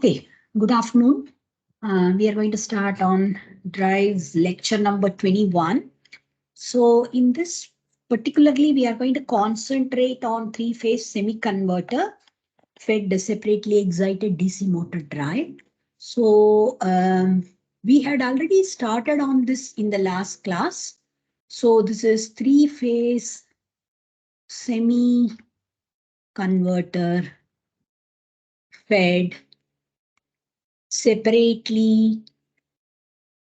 Okay, good afternoon. We are going to start on drives lecture number 21. So in this particularly, we are going to concentrate on three-phase semi-converter fed separately excited DC motor drive. So we had already started on this in the last class. So this is three-phase semi-converter fed separately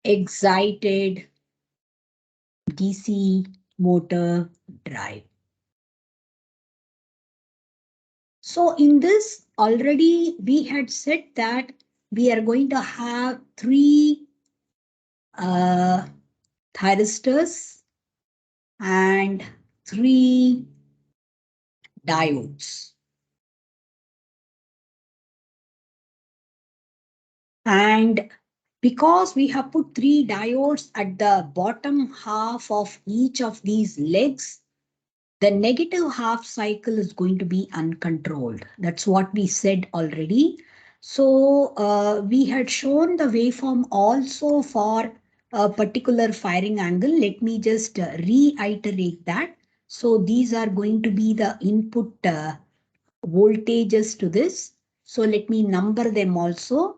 excited DC motor drive. So in this already we had said that we are going to have three thyristors and three diodes. And because we have put three diodes at the bottom half of each of these legs, the negative half cycle is going to be uncontrolled. That's what we said already. So we had shown the waveform also for a particular firing angle. Let me just reiterate that. So these are going to be the input voltages to this. So let me number them also.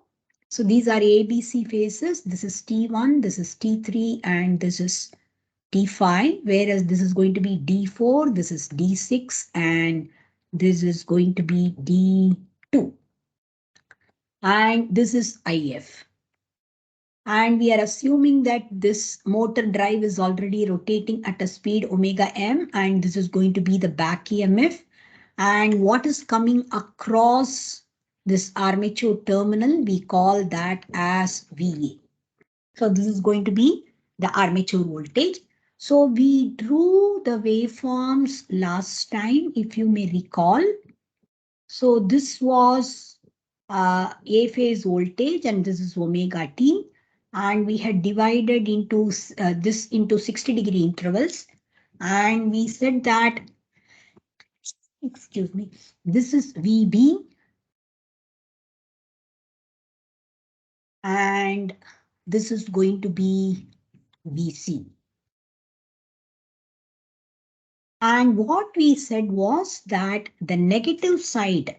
So these are ABC phases. This is T1, this is T3, and this is D5, whereas this is going to be D4, this is D6, and this is going to be D2. And this is IF. And we are assuming that this motor drive is already rotating at a speed omega m, and this is going to be the back EMF. And what is coming across this armature terminal, we call that as VA. So this is going to be the armature voltage. So we drew the waveforms last time, if you may recall. So this was A phase voltage, and this is omega t. And we had divided into this into 60-degree intervals. And we said that, excuse me, this is VB. And this is going to be VC. And what we said was that the negative side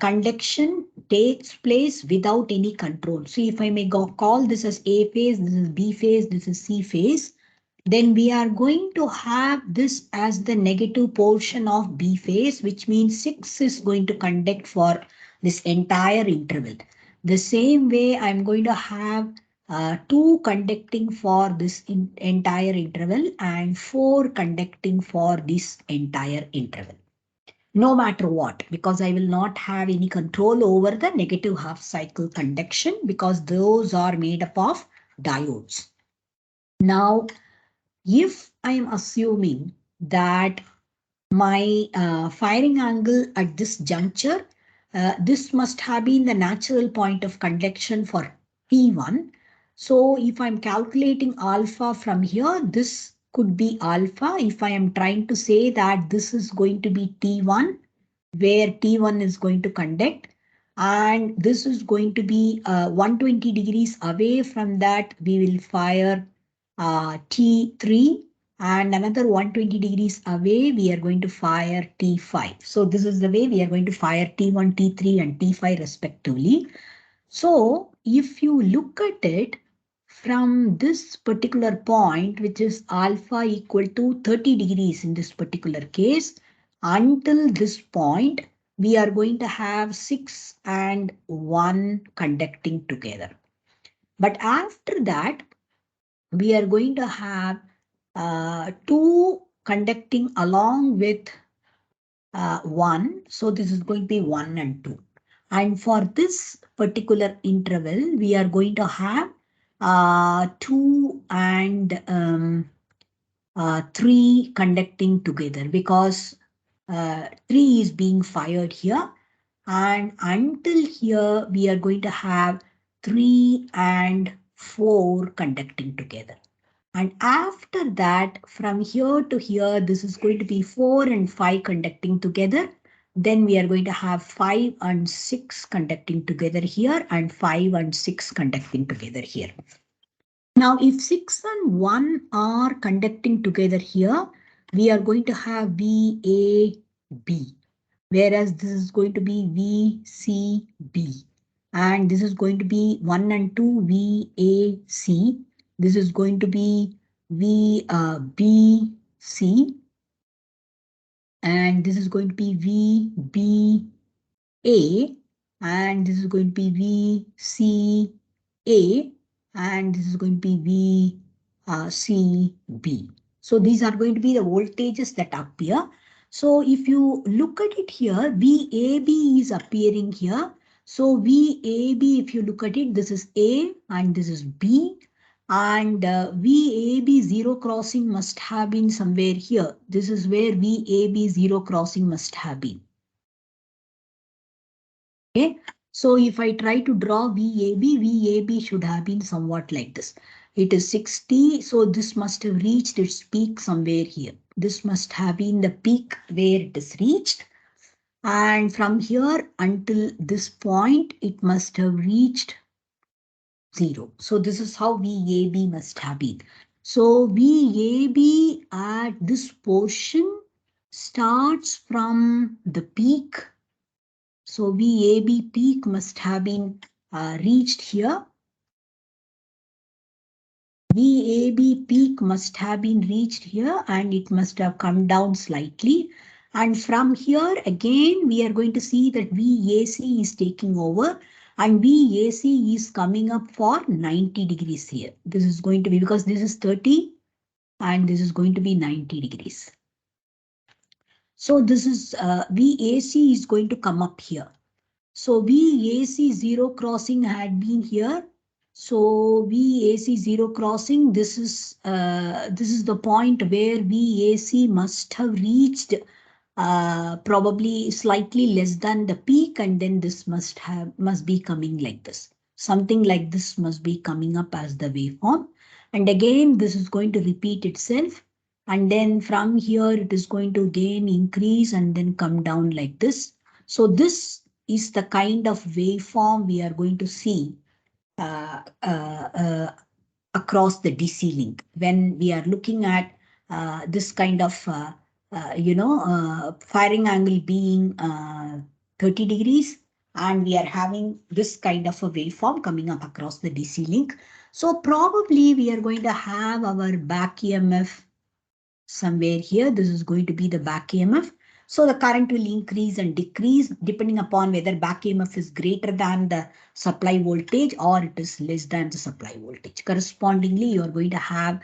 conduction takes place without any control. So if I may call this as A phase, this is B phase, this is C phase, then we are going to have this as the negative portion of B phase, which means 6 is going to conduct for this entire interval. The same way I'm going to have 2 conducting for this entire interval and 4 conducting for this entire interval. No matter what, because I will not have any control over the negative half cycle conduction because those are made up of diodes. Now, if I am assuming that my firing angle at this juncture, this must have been the natural point of conduction for T1. So if I'm calculating alpha from here, this could be alpha. If I am trying to say that this is going to be T1, where T1 is going to conduct, and this is going to be 120 degrees away from that, we will fire T3, and another 120 degrees away, we are going to fire T5. So this is the way we are going to fire T1, T3, and T5 respectively. So if you look at it from this particular point, which is alpha equal to 30 degrees in this particular case, until this point, we are going to have 6 and 1 conducting together. But after that, we are going to have 2 conducting along with 1. So this is going to be 1 and 2. And for this particular interval, we are going to have 2 and 3 conducting together because 3 is being fired here. And until here, we are going to have 3 and 4 conducting together. And after that, from here to here, this is going to be 4 and 5 conducting together. then we are going to have 5 and 6 conducting together here and 5 and 6 conducting together here. Now, if 6 and 1 are conducting together here, we are going to have VAB, whereas this is going to be VCB. And this is going to be 1 and 2 VAC. This is going to be VBC. And this is going to be VBA. And this is going to be VCA. And this is going to be VCB. So these are going to be the voltages that appear. So if you look at it here, VAB is appearing here. So VAB, if you look at it, this is A and this is B. And VAB zero crossing must have been somewhere here. This is where VAB zero crossing must have been. Okay, so if I try to draw VAB should have been somewhat like this. It is 60, so this must have reached its peak somewhere here. This must have been the peak where it is reached. And from here until this point, it must have reached 0. So this is how VAB must have been. So VAB at this portion starts from the peak. So VAB peak must have been reached here. VAB peak must have been reached here and it must have come down slightly. And from here again, we are going to see that VAC is taking over and VAC is coming up for 90 degrees here. This is going to be because this is 30 and this is going to be 90 degrees. So this is VAC is going to come up here. So VAC zero crossing had been here. So VAC zero crossing, this is the point where VAC must have reached probably slightly less than the peak, and then this must be coming like this. Something like this must be coming up as the waveform. And again, this is going to repeat itself. And then from here, it is going to again increase and then come down like this. So this is the kind of waveform we are going to see across the DC link when we are looking at this kind of firing angle being 30 degrees, and we are having this kind of a waveform coming up across the DC link. So probably we are going to have our back EMF somewhere here. This is going to be the back EMF. So the current will increase and decrease depending upon whether back EMF is greater than the supply voltage or it is less than the supply voltage. Correspondingly, you are going to have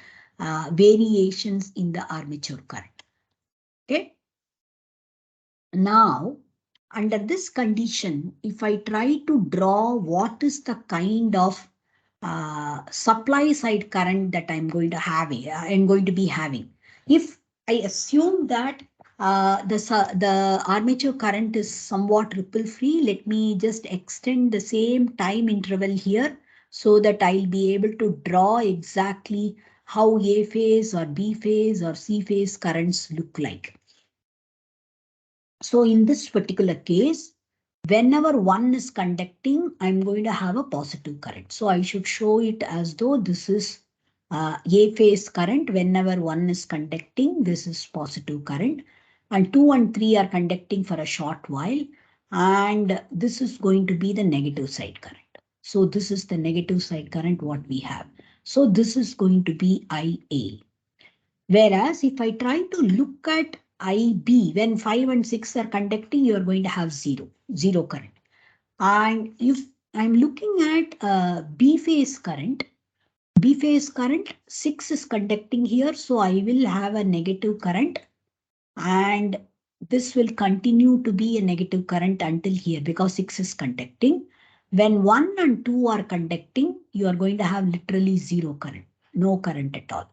variations in the armature current. Okay. Now, under this condition, if I try to draw what is the kind of supply side current that I'm going to be having. If I assume that the armature current is somewhat ripple free, let me just extend the same time interval here so that I'll be able to draw exactly how A phase or B phase or C phase currents look like. So in this particular case, whenever one is conducting, I'm going to have a positive current. So I should show it as though this is A phase current. Whenever one is conducting, this is positive current. And 2 and 3 are conducting for a short while. And this is going to be the negative side current. So this is the negative side current what we have. So this is going to be IA. Whereas if I try to look at IB, when 5 and 6 are conducting, you are going to have zero current. And if I'm looking at B phase current, 6 is conducting here, so I will have a negative current. And this will continue to be a negative current until here because 6 is conducting. When 1 and 2 are conducting, you are going to have literally zero current, no current at all.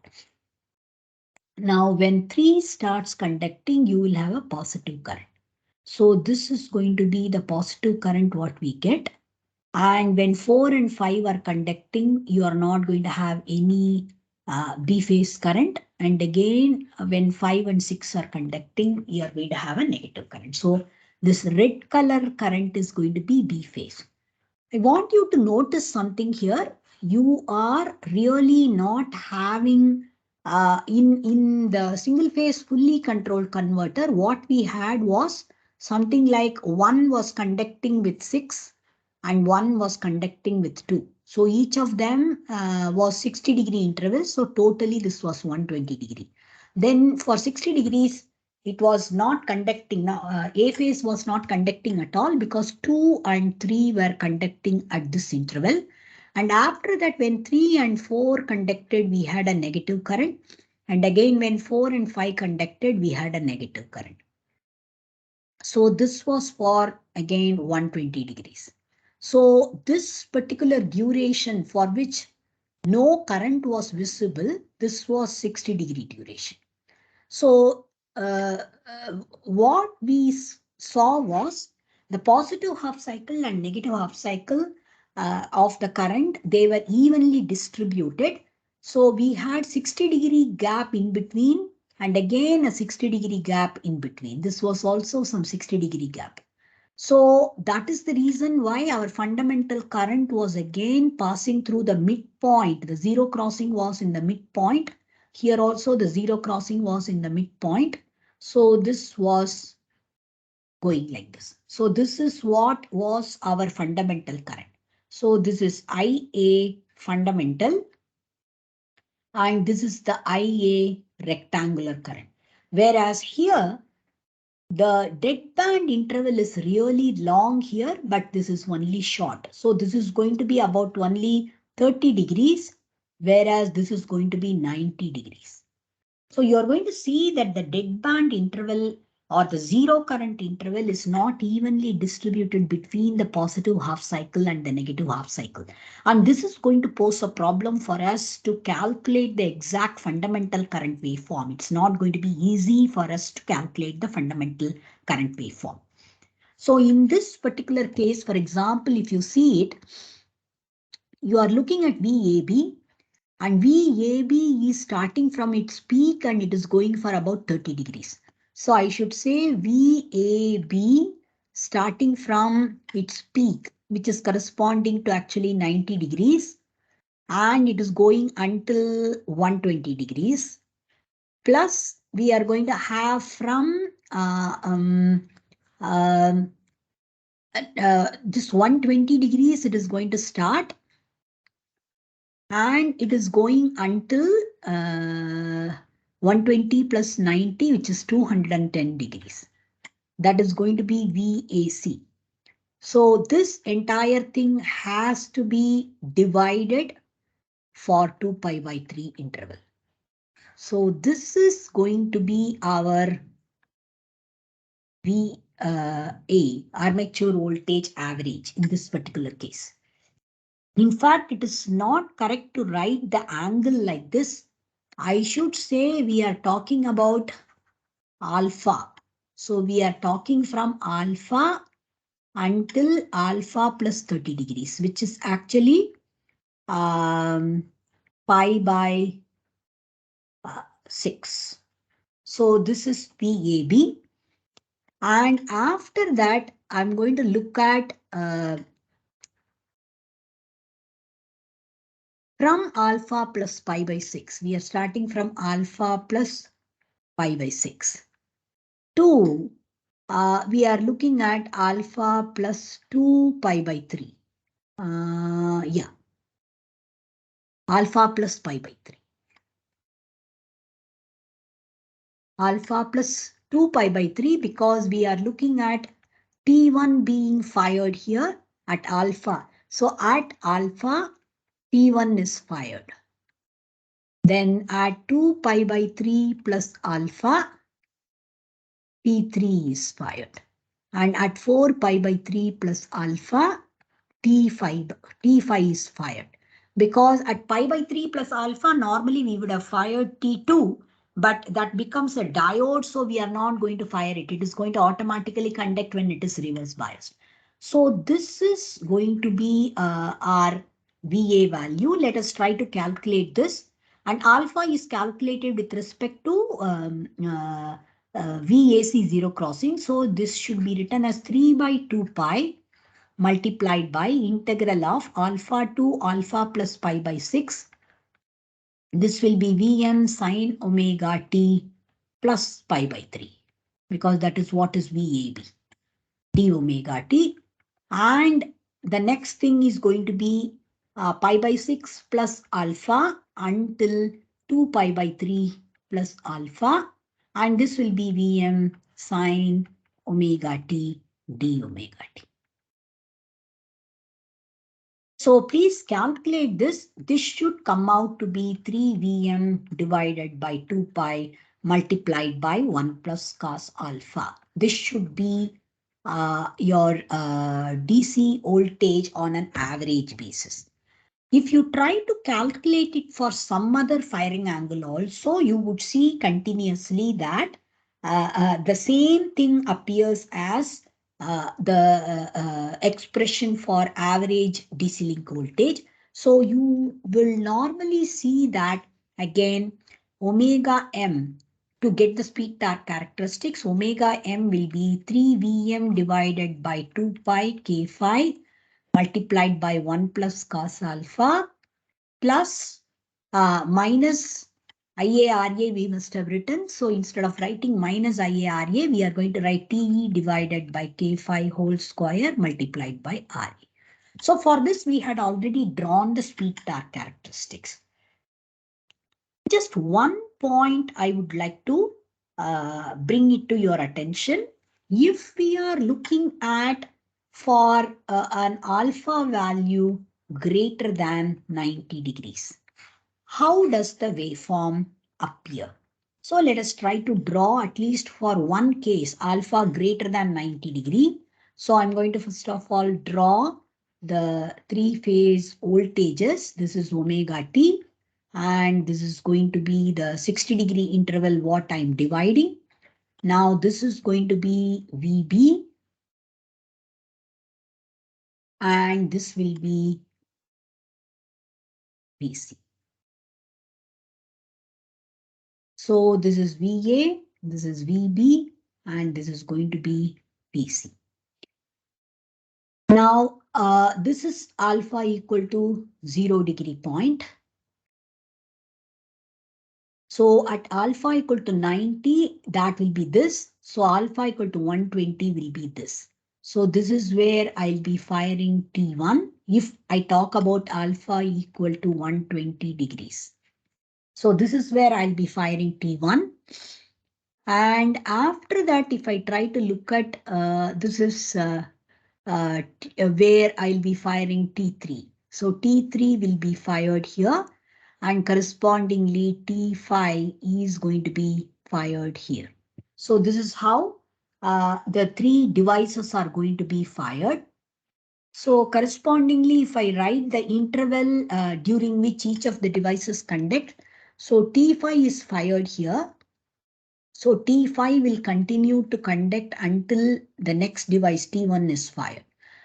Now, when 3 starts conducting, you will have a positive current. So this is going to be the positive current what we get. And when 4 and 5 are conducting, you are not going to have any B phase current. And again, when 5 and 6 are conducting, you are going to have a negative current. So This red color current is going to be B phase. I want you to notice something here. You are really not having in the single phase fully controlled converter, what we had was something like one was conducting with 6 and one was conducting with 2. So each of them was 60-degree interval. So totally this was 120 degree. Then for 60 degrees, it was not conducting. Now, A phase was not conducting at all because 2 and 3 were conducting at this interval. And after that, when 3 and 4 conducted, we had a negative current. And again, when 4 and 5 conducted, we had a negative current. So this was for, again, 120 degrees. So this particular duration for which no current was visible, this was 60-degree duration. So what we saw was the positive half cycle and negative half cycle of the current, they were evenly distributed. So we had 60-degree gap in between and again a 60-degree gap in between. This was also some 60-degree gap. So that is the reason why our fundamental current was again passing through the midpoint. The zero crossing was in the midpoint. Here also the zero crossing was in the midpoint. So this was going like this. So this is what was our fundamental current. So this is IA fundamental and this is the IA rectangular current. Whereas here the deadband interval is really long here, but this is only short. So this is going to be about only 30 degrees, whereas this is going to be 90 degrees. So you're going to see that the deadband interval or the zero current interval is not evenly distributed between the positive half cycle and the negative half cycle. And this is going to pose a problem for us to calculate the exact fundamental current waveform. It's not going to be easy for us to calculate the fundamental current waveform. So in this particular case, for example, if you see it, you are looking at VAB. And VAB is starting from its peak and it is going for about 30 degrees. So I should say VAB starting from its peak, which is corresponding to actually 90 degrees. And it is going until 120 degrees. Plus, we are going to have from this 120 degrees, it is going to start. And it is going until 120 plus 90, which is 210 degrees. That is going to be VAC. So this entire thing has to be divided for 2 pi by 3 interval. So this is going to be our VA, armature voltage average in this particular case. In fact, it is not correct to write the angle like this. I should say we are talking about alpha. So we are talking from alpha until alpha plus 30 degrees, which is actually pi by 6. So this is VAB. And after that, I'm going to look at from alpha plus pi by 6. We are starting from alpha plus pi by 6. 2, we are looking at alpha plus 2 pi by 3. Yeah, alpha plus pi by 3. Alpha plus 2 pi by 3 because we are looking at T1 being fired here at alpha. So at alpha, T1 is fired. Then at 2 pi by 3 plus alpha, T3 is fired. And at 4 pi by 3 plus alpha, T5 is fired. Because at pi by 3 plus alpha, normally we would have fired T2, but that becomes a diode, so we are not going to fire it. It is going to automatically conduct when it is reverse biased. So this is going to be our VA value. Let us try to calculate this. And alpha is calculated with respect to VAC zero crossing. So this should be written as 3 by 2 pi multiplied by integral of alpha to alpha plus pi by 6. This will be Vm sine omega t plus pi by 3 because that is what is VAB, d omega t. And the next thing is going to be pi by 6 plus alpha until 2 pi by 3 plus alpha. And this will be Vm sine omega t d omega t. So please calculate this. This should come out to be 3Vm divided by 2 pi multiplied by 1 plus cos alpha. This should be your DC voltage on an average basis. If you try to calculate it for some other firing angle also, you would see continuously that the same thing appears as the expression for average DC link voltage. So you will normally see that again, omega m, to get the speed torque characteristics, omega m will be 3Vm divided by 2 pi k phi multiplied by 1 plus cos alpha plus minus IARA we must have written. So instead of writing minus IARA, we are going to write TE divided by K phi whole square multiplied by RA. So for this, we had already drawn the speed torque characteristics. Just one point I would like to bring it to your attention. If we are looking at for an alpha value greater than 90 degrees, how does the waveform appear? So let us try to draw at least for one case alpha greater than 90 degree. So I'm going to first of all draw the three-phase voltages. This is omega t and this is going to be the 60 degree interval what I'm dividing. Now this is going to be VB and this will be VC. So this is VA, this is VB, and this is going to be VC. Now, this is alpha equal to 0 degree point. So at alpha equal to 90, that will be this. So alpha equal to 120 will be this. So this is where I'll be firing T1 if I talk about alpha equal to 120 degrees. So this is where I'll be firing T1. And after that, if I try to look at this is where I'll be firing T3. So T3 will be fired here and correspondingly T5 is going to be fired here. So this is how the three devices are going to be fired. So correspondingly, if I write the interval during which each of the devices conduct, so T5 is fired here. So T5 will continue to conduct until the next device T1 is fired.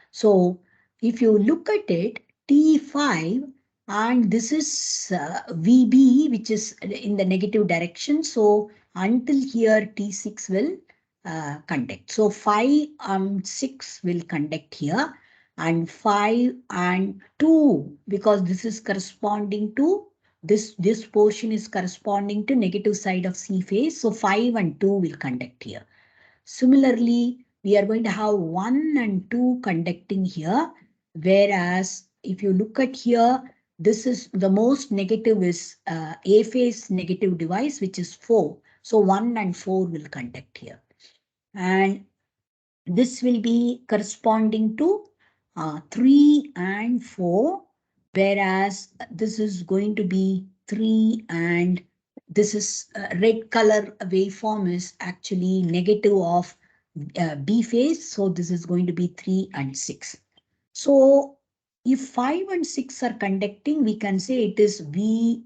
So if you look at it, T5 and this is VB, which is in the negative direction. So until here, T6 will conduct. So 5 and 6 will conduct here and 5 and 2, because this is corresponding to this portion is corresponding to negative side of C phase. So 5 and 2 will conduct here. Similarly, we are going to have 1 and 2 conducting here. Whereas if you look at here, this is the most negative is A phase negative device, which is 4. So 1 and 4 will conduct here. And this will be corresponding to 3 and 4. Whereas this is going to be 3 and this is red color waveform is actually negative of B phase. So this is going to be 3 and 6. So if 5 and 6 are conducting, we can say it is VCB.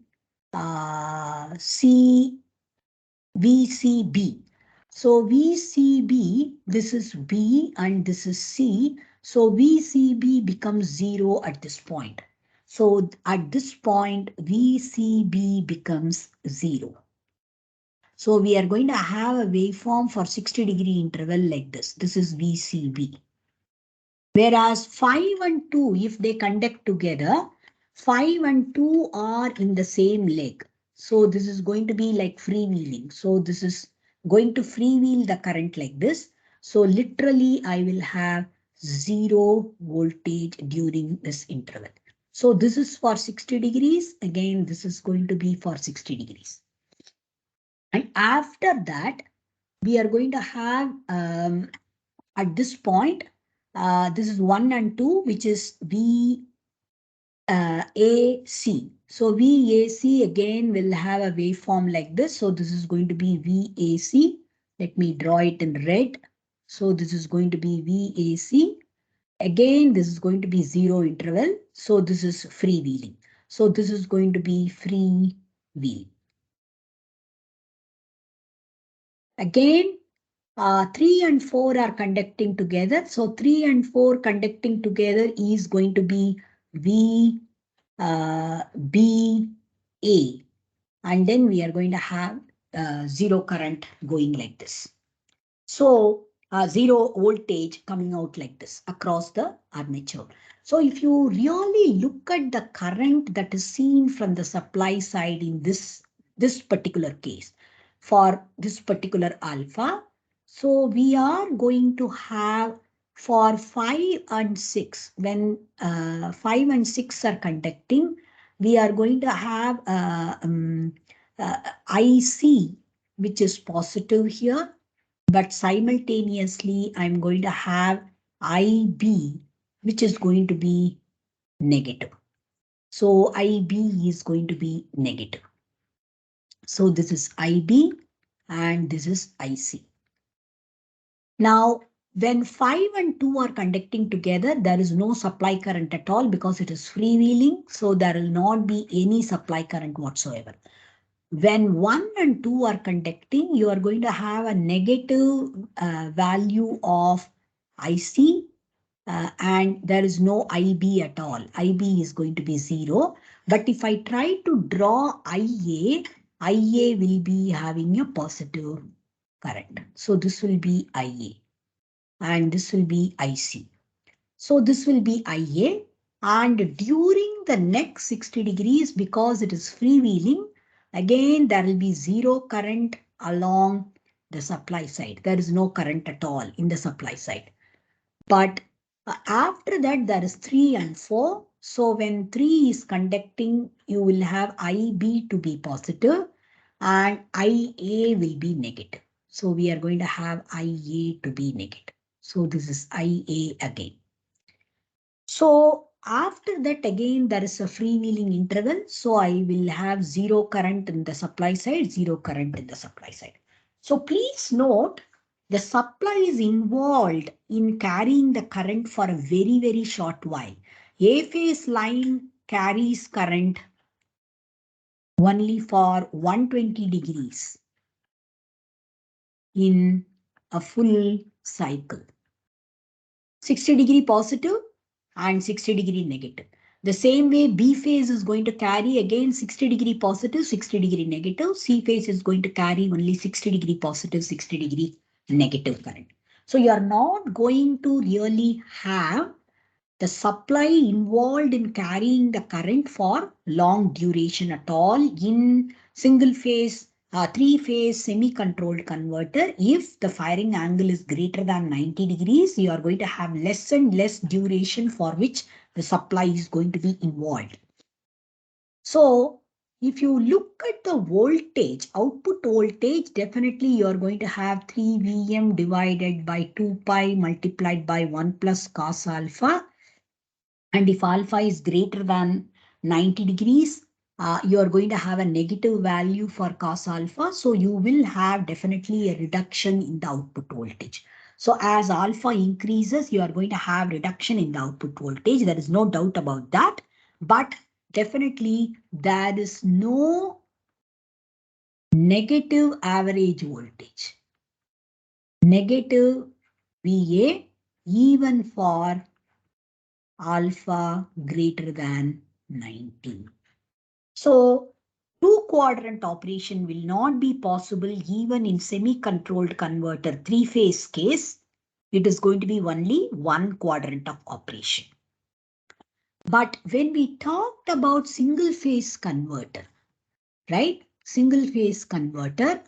So VCB, this is B and this is C. So VCB becomes 0 at this point. So at this point, VCB becomes 0. So we are going to have a waveform for 60-degree interval like this. This is VCB. Whereas 5 and 2, if they conduct together, 5 and 2 are in the same leg. So this is going to be like freewheeling. So this is going to freewheel the current like this. So literally I will have 0 voltage during this interval. So this is for 60 degrees. Again, this is going to be for 60 degrees. And after that, we are going to have at this point, this is 1 and 2, which is VAC. So VAC again will have a waveform like this. So this is going to be VAC. Let me draw it in red. So this is going to be VAC. Again, this is going to be 0 interval. So this is freewheeling. So this is going to be freewheel. Again, 3 and 4 are conducting together. So 3 and 4 conducting together is going to be V, B, A. And then we are going to have 0 current going like this. So 0 voltage coming out like this across the armature. So if you really look at the current that is seen from the supply side in this particular case, for this particular alpha, so we are going to have for 5 and 6, when 5 and 6 are conducting, we are going to have IC, which is positive here. But simultaneously, I'm going to have IB, which is going to be negative. So IB is going to be negative. So this is IB and this is IC. Now, when 5 and 2 are conducting together, there is no supply current at all because it is freewheeling. So there will not be any supply current whatsoever. When 1 and 2 are conducting, you are going to have a negative value of IC and there is no IB at all. IB is going to be 0. But if I try to draw IA, IA will be having a positive current. So this will be IA and this will be IC. So this will be IA, and during the next 60 degrees, because it is freewheeling, again there will be 0 current along the supply side. There is no current at all in the supply side. But after that there is 3 and 4. So when 3 is conducting, you will have IB to be positive and IA will be negative. So we are going to have IA to be negative. So this is IA again. So after that, again, there is a freewheeling interval. So I will have 0 current in the supply side, 0 current in the supply side. So please note, the supply is involved in carrying the current for a very, very short while. A phase line carries current only for 120 degrees in a full cycle. 60 degree positive and 60 degree negative. The same way B phase is going to carry again 60 degree positive, 60 degree negative. C phase is going to carry only 60 degree positive, 60 degree negative current. So you are not going to really have the supply involved in carrying the current for long duration at all in single phase, 3-phase semi-controlled converter. If the firing angle is greater than 90 degrees, you are going to have less and less duration for which the supply is going to be involved. So if you look at the voltage, output voltage, definitely you are going to have 3 Vm divided by 2 pi multiplied by 1 plus cos alpha. And if alpha is greater than 90 degrees, you are going to have a negative value for cos alpha. So you will have definitely a reduction in the output voltage. So as alpha increases, you are going to have reduction in the output voltage. There is no doubt about that. But definitely there is no negative average voltage. Negative VA even for alpha greater than 90. So to two-quadrant operation will not be possible even in semi-controlled converter three-phase case. It is going to be only one quadrant of operation. But when we talked about single-phase converter, right? Single-phase converter,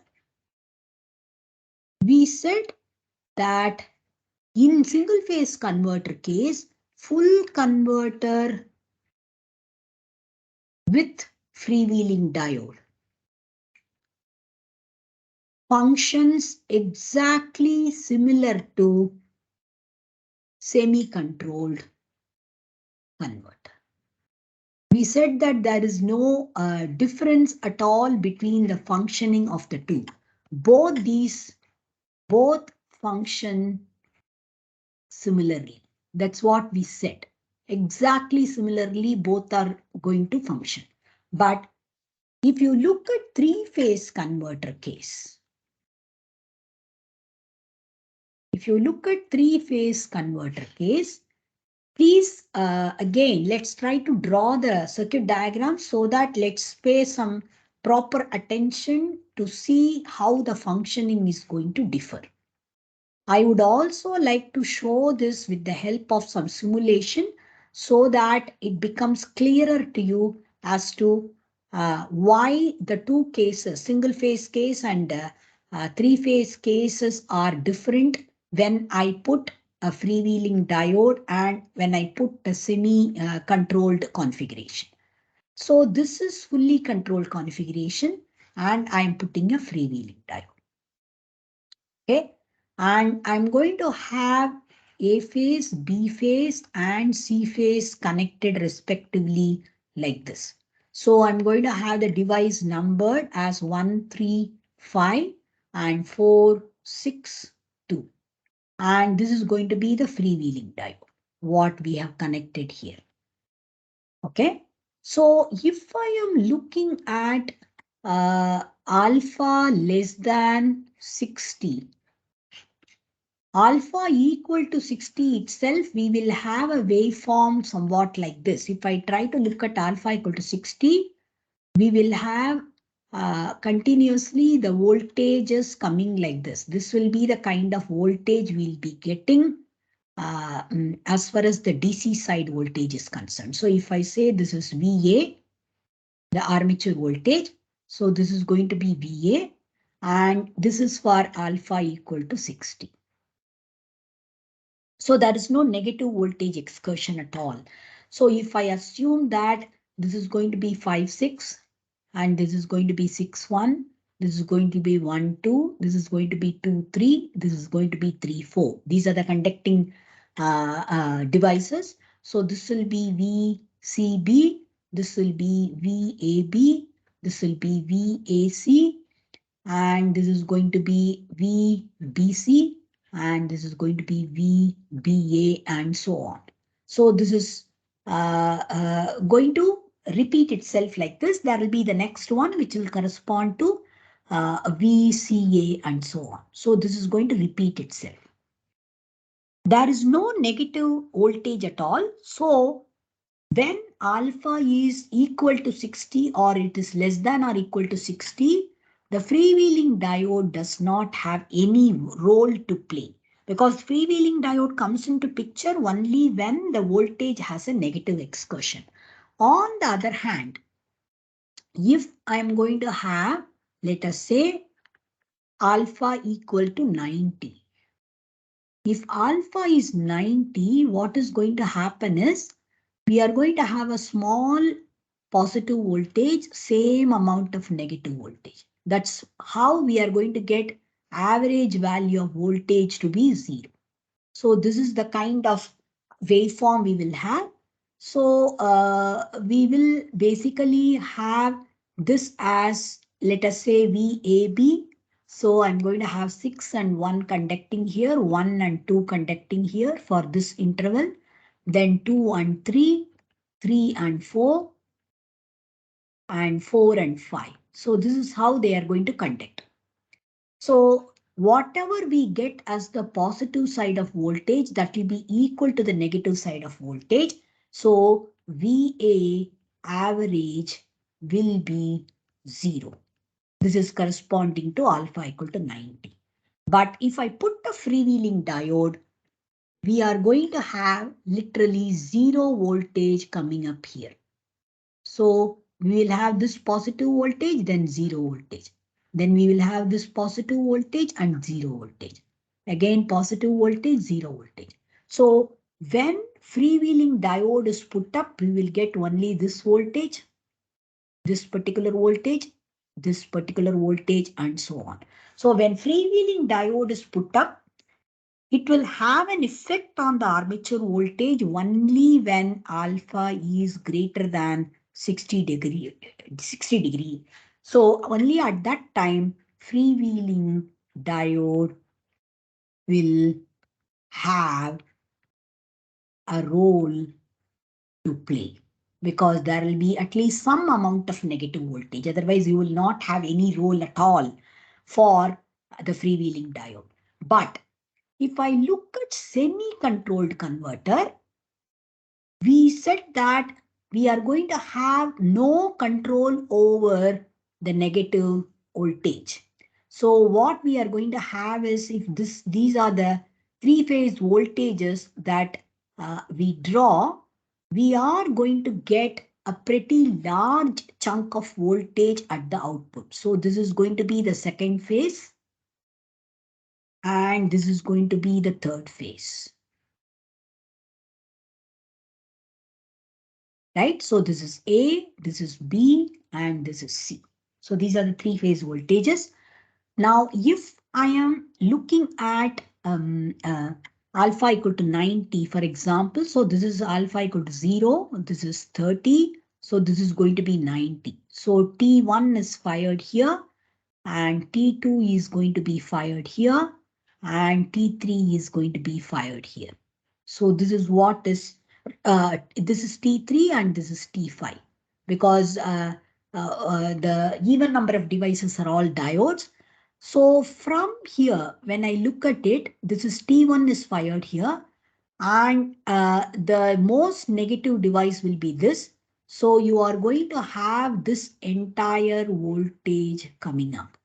we said that in single-phase converter case, full converter with freewheeling diode functions exactly similar to semi-controlled converter. We said that there is no difference at all between the functioning of the two. Both function similarly. That's what we said. Exactly similarly, both are going to function. But if you look at three-phase converter case, please, again, let's try to draw the circuit diagram so that let's pay some proper attention to see how the functioning is going to differ. I would also like to show this with the help of some simulation so that it becomes clearer to you as to why the two cases, single phase case and three-phase cases are different when I put a freewheeling diode and when I put a semi-controlled configuration. So this is fully controlled configuration and I am putting a freewheeling diode. Okay, and I'm going to have A phase, B phase, and C phase connected respectively like this. So I'm going to have the device numbered as 1, 3, 5 and 4, 6, 2. And this is going to be the freewheeling diode, what we have connected here. Okay, so if I am looking at alpha less than 60, alpha equal to 60 itself, we will have a waveform somewhat like this. If I try to look at alpha equal to 60, we will have continuously the voltages coming like this. This will be the kind of voltage we'll be getting as far as the DC side voltage is concerned. So if I say this is VA, the armature voltage, so this is going to be VA, and this is for alpha equal to 60. So there is no negative voltage excursion at all. So if I assume that this is going to be 5, 6, and this is going to be 6, 1, this is going to be 1, 2, this is going to be 2, 3, this is going to be 3, 4. These are the conducting devices. So this will be VCB, this will be VAB, this will be VAC, and this is going to be VBC, and this is going to be VBA, and so on. So this is going to repeat itself like this. There will be the next one which will correspond to VCA and so on. So this is going to repeat itself. There is no negative voltage at all. So when alpha is equal to 60 or it is less than or equal to 60, the freewheeling diode does not have any role to play, because freewheeling diode comes into picture only when the voltage has a negative excursion. On the other hand, if I'm going to have, let us say, alpha equal to 90. If alpha is 90, what is going to happen is we are going to have a small positive voltage, same amount of negative voltage. That's how we are going to get average value of voltage to be 0. So this is the kind of waveform we will have. So we will basically have this as, let us say, VAB. So I'm going to have 6 and 1 conducting here, 1 and 2 conducting here for this interval, then 2 and 3, 3 and 4, and 4 and 5. So this is how they are going to conduct. So whatever we get as the positive side of voltage, that will be equal to the negative side of voltage. So VA average will be 0. This is corresponding to alpha equal to 90. But if I put a freewheeling diode, we are going to have literally 0 voltage coming up here. So we will have this positive voltage, then 0 voltage. Then we will have this positive voltage and 0 voltage. Again, positive voltage, 0 voltage. So when freewheeling diode is put up, we will get only this voltage, this particular voltage, this particular voltage, and so on. So when freewheeling diode is put up, it will have an effect on the armature voltage only when alpha is greater than 60 degree. So only at that time, freewheeling diode will have a role to play, because there will be at least some amount of negative voltage. Otherwise, you will not have any role at all for the freewheeling diode. But if I look at semi-controlled converter, we said that we are going to have no control over the negative voltage. So what we are going to have is, if these are the three-phase voltages that we draw, we are going to get a pretty large chunk of voltage at the output. So this is going to be the second phase, and this is going to be the third phase. Right? So this is A, this is B, and this is C. So these are the three-phase voltages. Now, if I am looking at alpha equal to 90, for example, so this is alpha equal to 0, this is 30, so this is going to be 90. So T1 is fired here, and T2 is going to be fired here, and T3 is going to be fired here. So this is what is, this is T3 and this is T5, because the even number of devices are all diodes. So from here, when I look at it, this is T1 is fired here, and the most negative device will be this. So you are going to have this entire voltage coming up.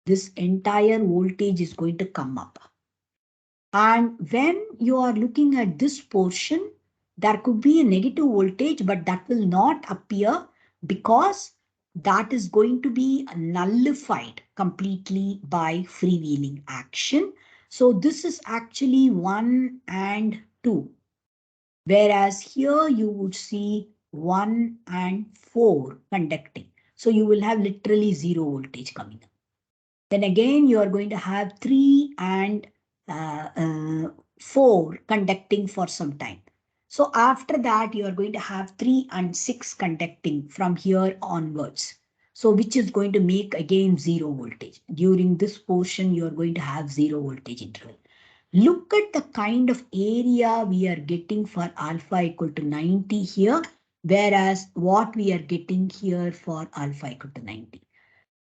This entire voltage is going to come up. And when you are looking at this portion, there could be a negative voltage, but that will not appear because that is going to be nullified completely by freewheeling action. So this is actually 1 and 2. Whereas here you would see 1 and 4 conducting. So you will have literally 0 voltage coming up. Then again, you are going to have 3 and 4 conducting for some time. So after that, you are going to have 3 and 6 conducting from here onwards. So which is going to make again 0 voltage. During this portion, you are going to have 0 voltage interval. Look at the kind of area we are getting for alpha equal to 90 here, whereas what we are getting here for alpha equal to 90.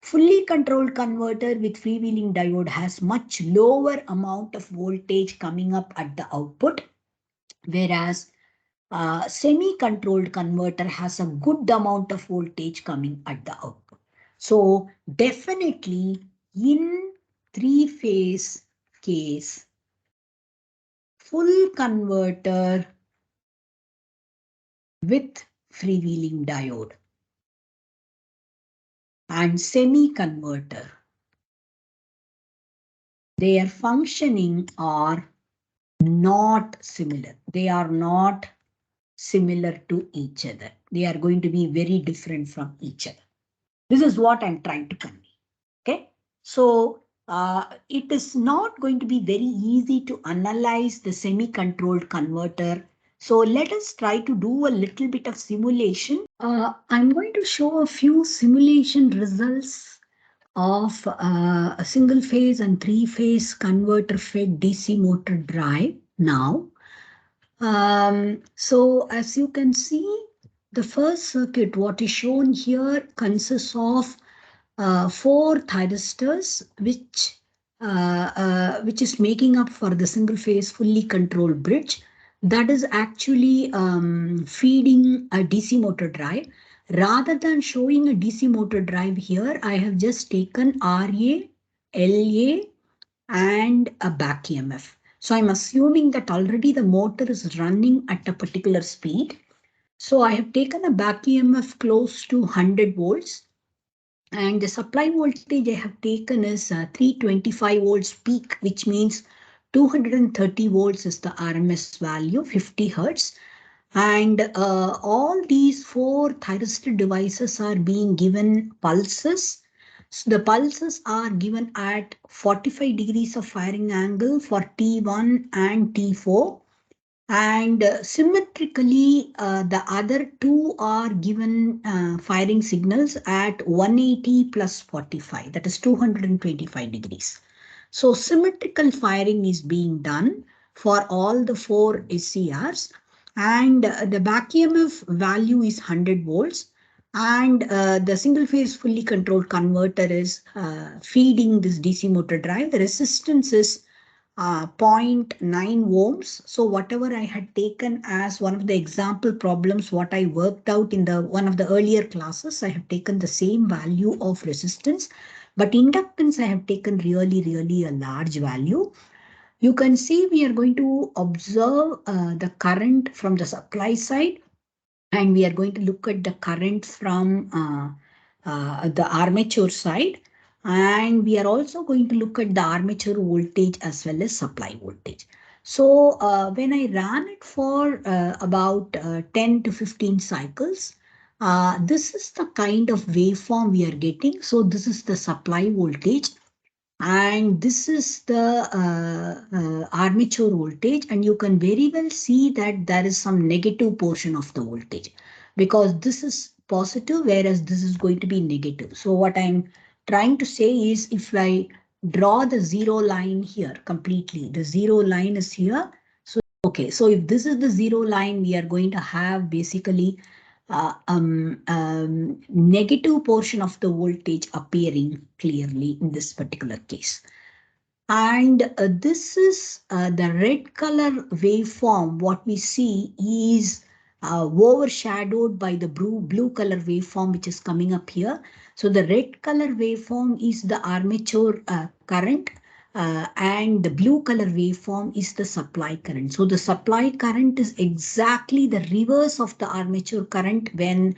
Fully controlled converter with freewheeling diode has much lower amount of voltage coming up at the output, whereas semi-controlled converter has a good amount of voltage coming at the output. So definitely in three-phase case, full converter with freewheeling diode and semi-converter, their functioning are not similar. They are not similar to each other. They are going to be very different from each other. This is what I'm trying to convey. Okay. So it is not going to be very easy to analyze the semi-controlled converter. So let us try to do a little bit of simulation. I'm going to show a few simulation results of a single phase and three phase converter fed DC motor drive now. So as you can see, the first circuit, what is shown here, consists of 4 thyristors, which is making up for the single phase fully controlled bridge that is actually feeding a DC motor drive. Rather than showing a DC motor drive here, I have just taken RA, LA, and a back EMF. So I'm assuming that already the motor is running at a particular speed. So I have taken a back EMF close to 100 volts. And the supply voltage I have taken is 325 volts peak, which means 230 volts is the RMS value, 50 hertz. And all these four thyristor devices are being given pulses. So the pulses are given at 45 degrees of firing angle for T1 and T4. And symmetrically, the other two are given firing signals at 180 plus 45, that is 225 degrees. So symmetrical firing is being done for all the four SCRs, and the back EMF value is 100 volts. And the single phase fully controlled converter is feeding this DC motor drive. The resistance is zero point 0.9 ohms. So whatever I had taken as one of the example problems, what I worked out in the one of the earlier classes, I have taken the same value of resistance, but inductance I have taken really a large value. You can see we are going to observe the current from the supply side, and we are going to look at the current from the armature side, and we are also going to look at the armature voltage as well as supply voltage. So when I ran it for about 10 to 15 cycles, this is the kind of waveform we are getting. So this is the supply voltage, and this is the armature voltage, and you can very well see that there is some negative portion of the voltage, because this is positive whereas this is going to be negative. So what I'm trying to say is, if I draw the zero line here completely, the zero line is here. So okay, so if this is the zero line, we are going to have basically negative portion of the voltage appearing clearly in this particular case. And this is the red color waveform. What we see is overshadowed by the blue color waveform, which is coming up here. So the red color waveform is the armature current, and the blue color waveform is the supply current. So the supply current is exactly the reverse of the armature current when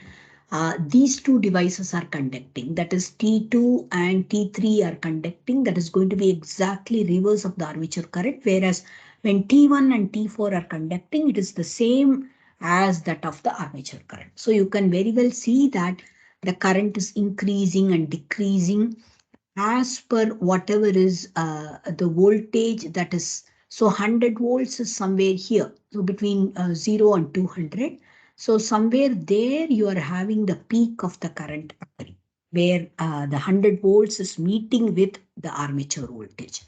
these two devices are conducting, that is T2 and T3 are conducting. That is going to be exactly reverse of the armature current, whereas when T1 and T4 are conducting, it is the same as that of the armature current. So you can very well see that the current is increasing and decreasing as per whatever is the voltage, that is. So 100 volts is somewhere here, so between 0 and 200. So somewhere there you are having the peak of the current occurring, where the 100 volts is meeting with the armature voltage.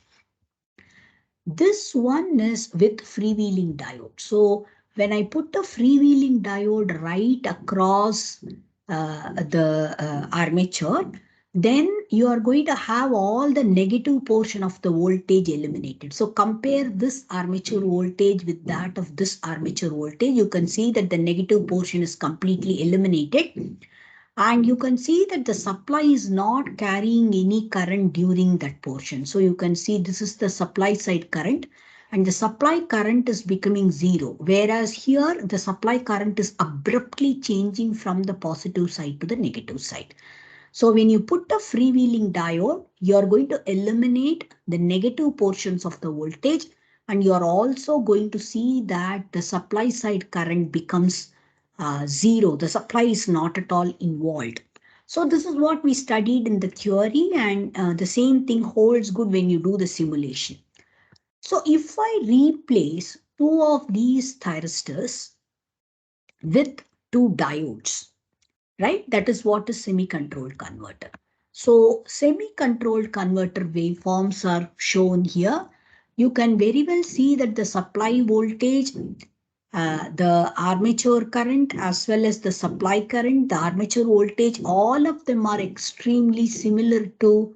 This one is with freewheeling diode. So when I put a freewheeling diode right across the armature, then you are going to have all the negative portion of the voltage eliminated. So compare this armature voltage with that of this armature voltage. You can see that the negative portion is completely eliminated. And you can see that the supply is not carrying any current during that portion. So you can see this is the supply side current, and the supply current is becoming zero. Whereas here the supply current is abruptly changing from the positive side to the negative side. So when you put a freewheeling diode, you're going to eliminate the negative portions of the voltage, and you're also going to see that the supply side current becomes zero. The supply is not at all involved. So this is what we studied in the theory, and the same thing holds good when you do the simulation. So if I replace two of these thyristors with two diodes, right? That is what is semi-controlled converter. So semi-controlled converter waveforms are shown here. You can very well see that the supply voltage, the armature current, as well as the supply current, the armature voltage, all of them are extremely similar to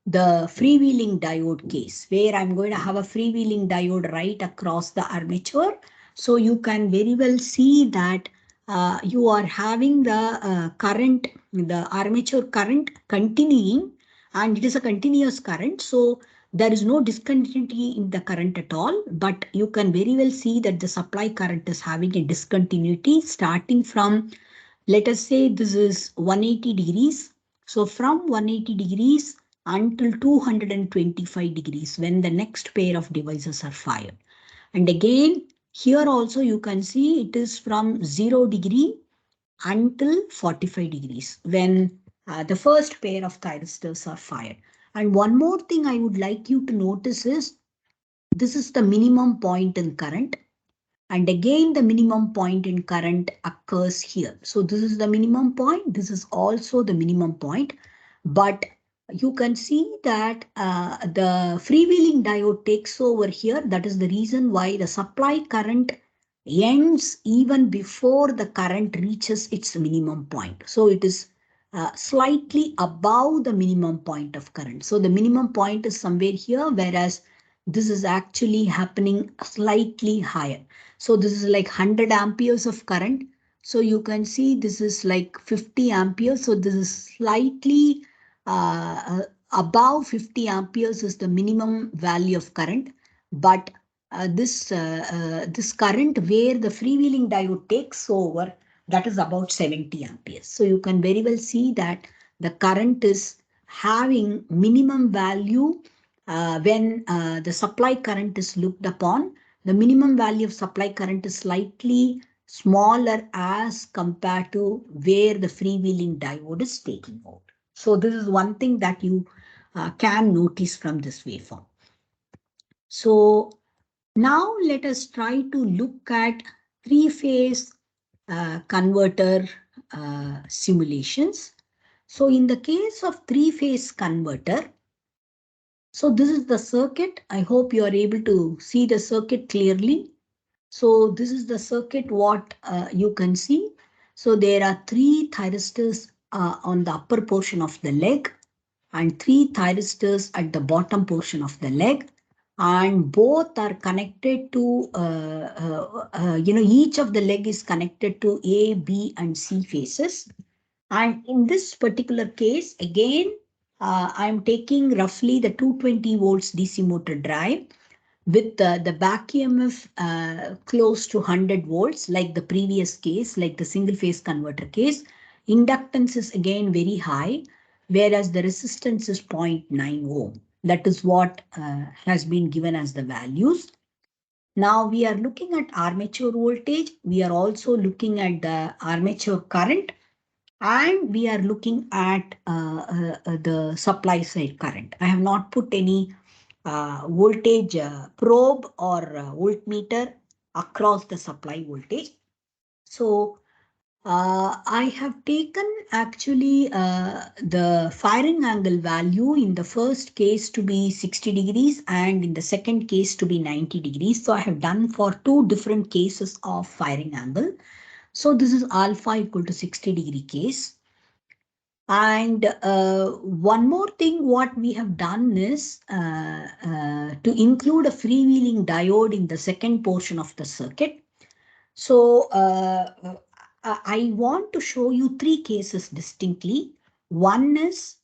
the freewheeling diode case, where I'm going to have a freewheeling diode right across the armature. So you can very well see that you are having the current, the armature current continuing, and it is a continuous current. So there is no discontinuity in the current at all, but you can very well see that the supply current is having a discontinuity starting from, let us say this is 180 degrees. So from 180 degrees until 225 degrees when the next pair of devices are fired. And again, here also you can see it is from 0 degree until 45 degrees when the first pair of thyristors are fired. And one more thing I would like you to notice is this is the minimum point in current. And again, the minimum point in current occurs here. So this is the minimum point. This is also the minimum point. But you can see that the freewheeling diode takes over here. That is the reason why the supply current ends even before the current reaches its minimum point. So it is slightly above the minimum point of current. So the minimum point is somewhere here, whereas this is actually happening slightly higher. So this is like 100 amperes of current. So you can see this is like 50 amperes. So this is slightly above 50 amperes is the minimum value of current. But this current where the freewheeling diode takes over, that is about 70 amperes. So you can very well see that the current is having minimum value when the supply current is looked upon. The minimum value of supply current is slightly smaller as compared to where the freewheeling diode is taking out. So this is one thing that you can notice from this waveform. So now let us try to look at three-phase converter simulations. So in the case of three-phase converter, so this is the circuit. I hope you are able to see the circuit clearly. So this is the circuit what you can see. So there are three thyristors on the upper portion of the leg and three thyristors at the bottom portion of the leg. And both are connected to, each of the leg is connected to A, B, and C phases. And in this particular case, again, I'm taking roughly the 220 volts DC motor drive with the back EMF close to 100 volts, like the previous case, like the single phase converter case. Inductance is again very high, whereas the resistance is 0.9 ohm. That is what has been given as the values. Now we are looking at armature voltage. We are also looking at the armature current. And we are looking at the supply side current. I have not put any voltage probe or voltmeter across the supply voltage. So I have taken actually the firing angle value in the first case to be 60 degrees and in the second case to be 90 degrees. So I have done for two different cases of firing angle. So this is alpha equal to 60 degree case. And one more thing what we have done is to include a freewheeling diode in the second portion of the circuit. So I want to show you three cases distinctly. One is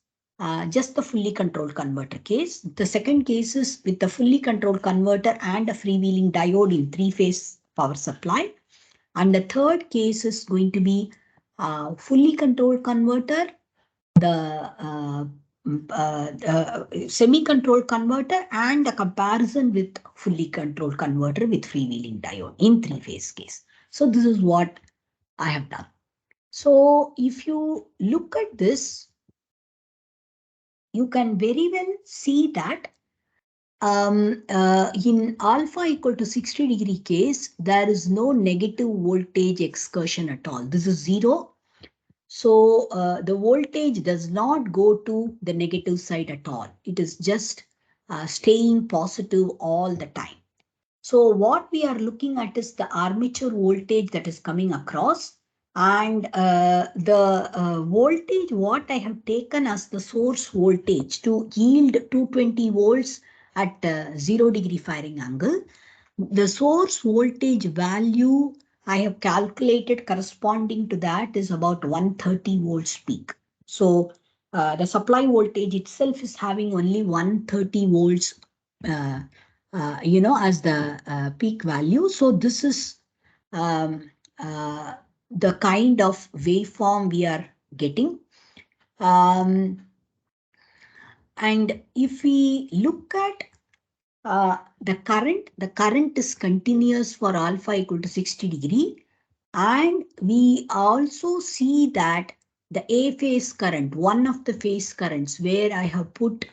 just the fully controlled converter case. The second case is with the fully controlled converter and a freewheeling diode in three-phase power supply. And the third case is going to be fully controlled converter, the semi-controlled converter, and a comparison with fully controlled converter with freewheeling diode in three-phase case. So this is what I have done. So if you look at this, you can very well see that in alpha equal to 60 degree case, there is no negative voltage excursion at all. This is zero. So the voltage does not go to the negative side at all. It is just staying positive all the time. So what we are looking at is the armature voltage that is coming across, and the voltage what I have taken as the source voltage to yield 220 volts at 0 degree firing angle. The source voltage value I have calculated corresponding to that is about 130 volts peak. So the supply voltage itself is having only 130 volts, as the peak value. So this is um, uh, the kind of waveform we are getting. Um, and if we look at the current is continuous for alpha equal to 60 degree. And we also see that the A phase current, one of the phase currents where I have put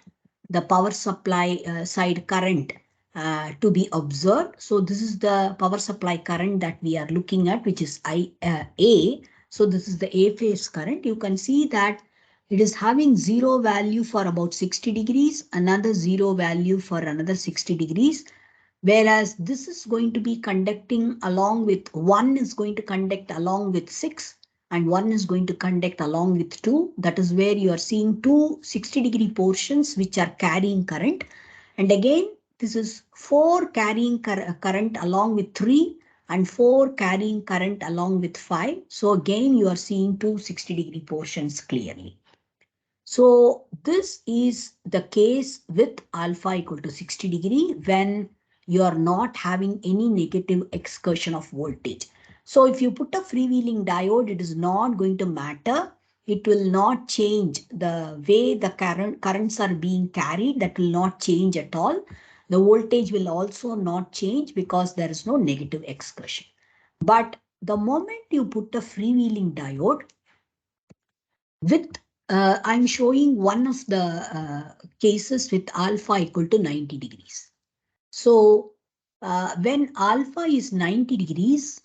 the power supply side current to be observed. So this is the power supply current that we are looking at, which is A. So this is the A phase current. You can see that it is having zero value for about 60 degrees, another zero value for another 60 degrees. Whereas this is going to be conducting along with, one is going to conduct along with 6 and one is going to conduct along with 2. That is where you are seeing two 60-degree portions which are carrying current. And again, this is 4 carrying current along with 3 and 4 carrying current along with 5. So again, you are seeing two 60-degree portions clearly. So this is the case with alpha equal to 60 degree when you are not having any negative excursion of voltage. So if you put a freewheeling diode, it is not going to matter. It will not change the way the currents are being carried. That will not change at all. The voltage will also not change because there is no negative excursion. But the moment you put a freewheeling diode, with I'm showing one of the cases with alpha equal to 90 degrees. So when alpha is 90 degrees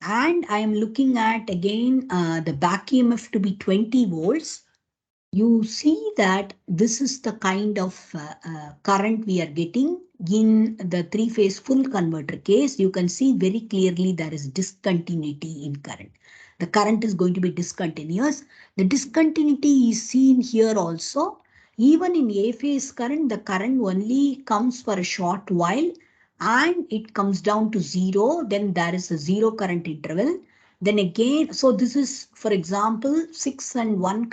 and I am looking at again the back EMF to be 20 volts, you see that this is the kind of current we are getting in the three-phase full converter case. You can see very clearly there is discontinuity in current. The current is going to be discontinuous. The discontinuity is seen here also. Even in A-phase current, the current only comes for a short while and it comes down to zero. Then there is a zero current interval. Then again, so this is, for example, 6 and 1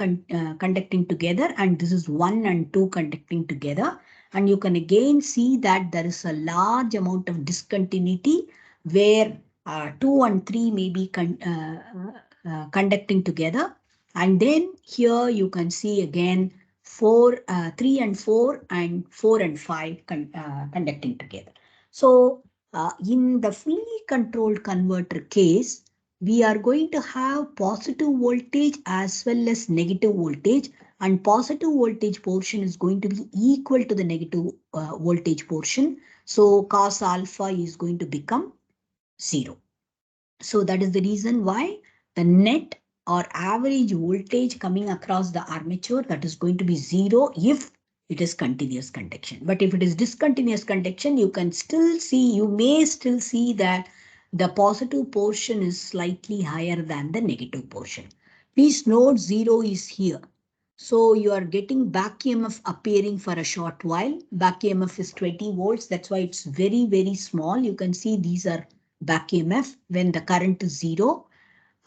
conducting together, and this is 1 and 2 conducting together. And you can again see that there is a large amount of discontinuity where 2 and 3 may be conducting together. And then here you can see again 3 and 4 and 4 and 5 conducting together. So in the fully controlled converter case, we are going to have positive voltage as well as negative voltage, and positive voltage portion is going to be equal to the negative voltage portion. So cos alpha is going to become 0. So that is the reason why the net or average voltage coming across the armature, that is going to be 0 if it is continuous conduction. But if it is discontinuous conduction, you may still see that the positive portion is slightly higher than the negative portion. Please note 0 is here. So you are getting back EMF appearing for a short while. Back EMF is 20 volts. That's why it's very, very small. You can see these are back EMF when the current is 0.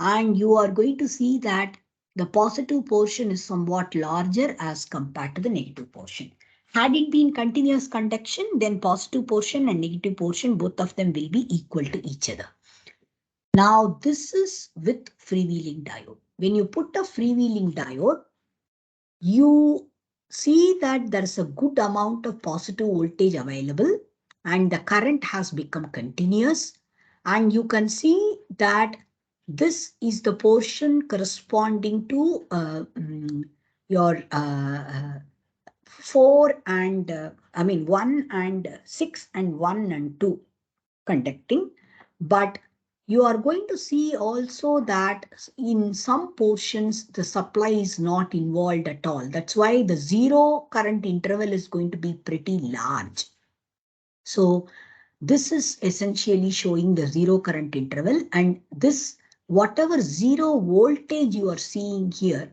And you are going to see that the positive portion is somewhat larger as compared to the negative portion. Had it been continuous conduction, then positive portion and negative portion, both of them will be equal to each other. Now, this is with freewheeling diode. When you put a freewheeling diode, you see that there's a good amount of positive voltage available and the current has become continuous. And you can see that this is the portion corresponding to your 4 and 1 and 6 and 1 and 2 conducting. But you are going to see also that in some portions, the supply is not involved at all. That's why the zero current interval is going to be pretty large. So this is essentially showing the zero current interval, and this, whatever zero voltage you are seeing here,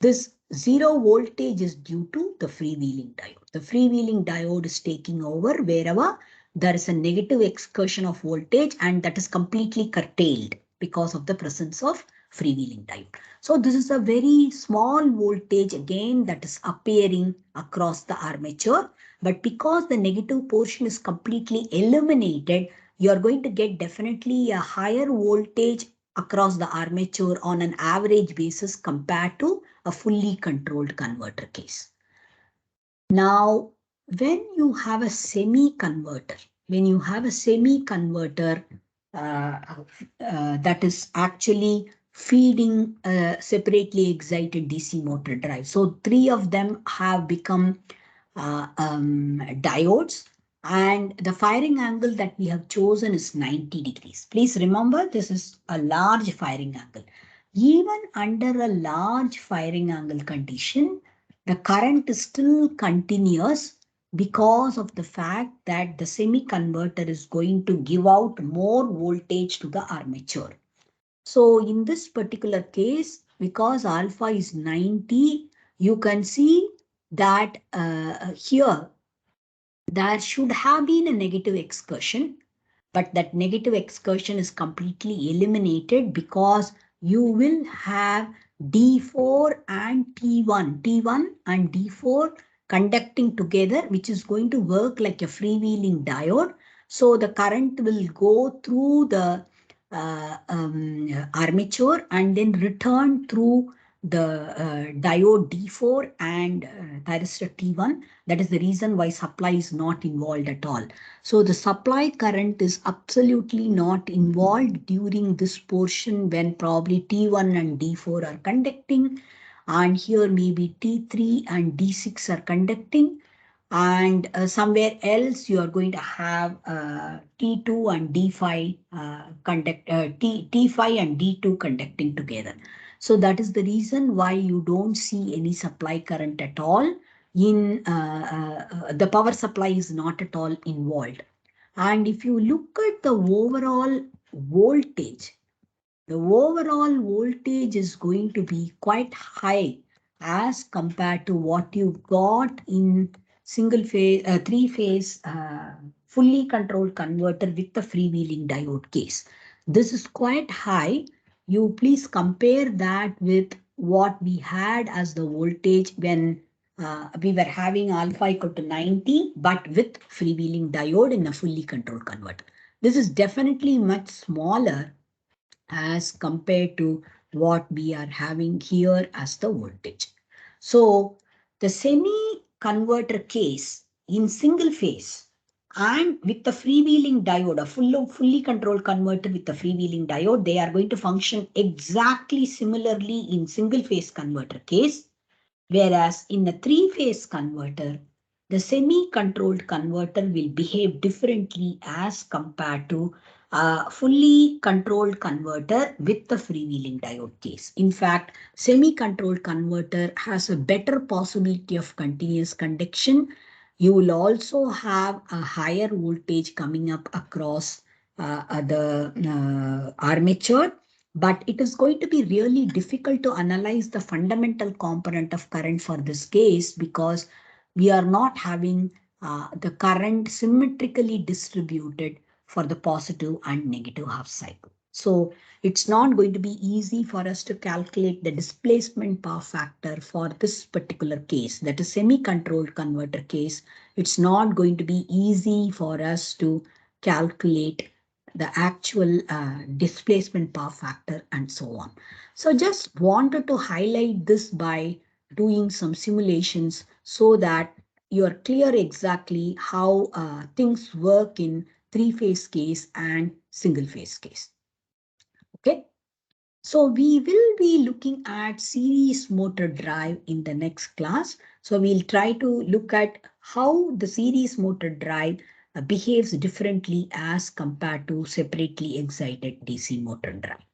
this zero voltage is due to the freewheeling diode. The freewheeling diode is taking over wherever there is a negative excursion of voltage and that is completely curtailed because of the presence of freewheeling diode. So this is a very small voltage again that is appearing across the armature. But because the negative portion is completely eliminated, you are going to get definitely a higher voltage across the armature on an average basis compared to a fully controlled converter case. Now, when you have a semi-converter, that is actually feeding a separately excited DC motor drive. So three of them have become diodes, and the firing angle that we have chosen is 90 degrees. Please remember, this is a large firing angle. Even under a large firing angle condition, the current is still continuous because of the fact that the semi-converter is going to give out more voltage to the armature. So in this particular case, because alpha is 90, you can see that here there should have been a negative excursion, but that negative excursion is completely eliminated because you will have D4 and T1 and D4 conducting together, which is going to work like a freewheeling diode. So the current will go through the armature and then return through the diode D4 and thyristor T1. That is the reason why supply is not involved at all. So the supply current is absolutely not involved during this portion when probably T1 and D4 are conducting, and here maybe T3 and D6 are conducting, and somewhere else you are going to have T2 and D5 T5 and D2 conducting together. So that is the reason why you don't see any supply current at all. The power supply is not at all involved. And if you look at the overall voltage, is going to be quite high as compared to what you got in single phase, three-phase, fully controlled converter with the freewheeling diode case. This is quite high. You please compare that with what we had as the voltage when we were having alpha equal to 90, but with freewheeling diode in a fully controlled converter. This is definitely much smaller as compared to what we are having here as the voltage. So the semi-converter case in single phase and with the freewheeling diode, a fully controlled converter with the freewheeling diode, they are going to function exactly similarly in single phase converter case. Whereas in a three-phase converter, the semi-controlled converter will behave differently as compared to a fully controlled converter with the freewheeling diode case. In fact, semi-controlled converter has a better possibility of continuous conduction. You will also have a higher voltage coming up across the armature, but it is going to be really difficult to analyze the fundamental component of current for this case because we are not having the current symmetrically distributed for the positive and negative half cycle. So it's not going to be easy for us to calculate the displacement power factor for this particular case. That is semi-controlled converter case. It's not going to be easy for us to calculate the actual displacement power factor and so on. So just wanted to highlight this by doing some simulations so that you are clear exactly how things work in three-phase case and single-phase case. Okay. So we will be looking at series motor drive in the next class. So we'll try to look at how the series motor drive behaves differently as compared to separately excited DC motor drive.